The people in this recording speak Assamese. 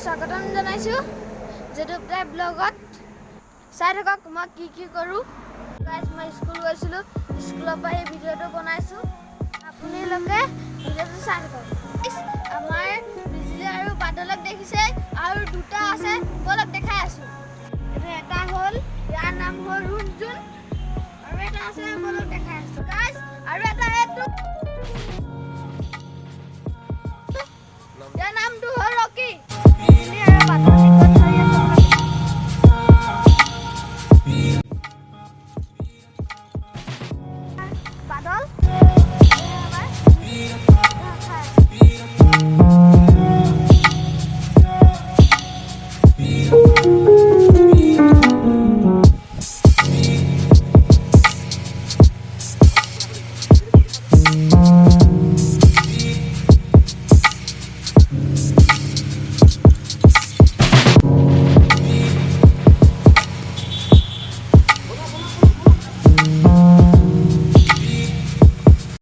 স্বাগতম জনাইছোঁ YouTube টাইপ ব্লগত চাই থাকক মই কি কৰোঁ গাইজ মই স্কুল গৈছিলোঁ স্কুলৰ পৰা এই ভিডিঅ'টো বনাইছোঁ আপোনালোকে ভিডিঅ'টো চাই থাকক আমাৰ বিজলী আৰু বাদলক দেখিছে আৰু দুটা আছে বলক দেখাই আছোঁ এটা হ'ল ইয়াৰ নাম হ'ল ৰুণজুন আৰু এটা আছে বলক দেখাই আছোঁ গাইজ আৰু এটা এইটো ইয়াৰ নামটো হ'ল ৰকি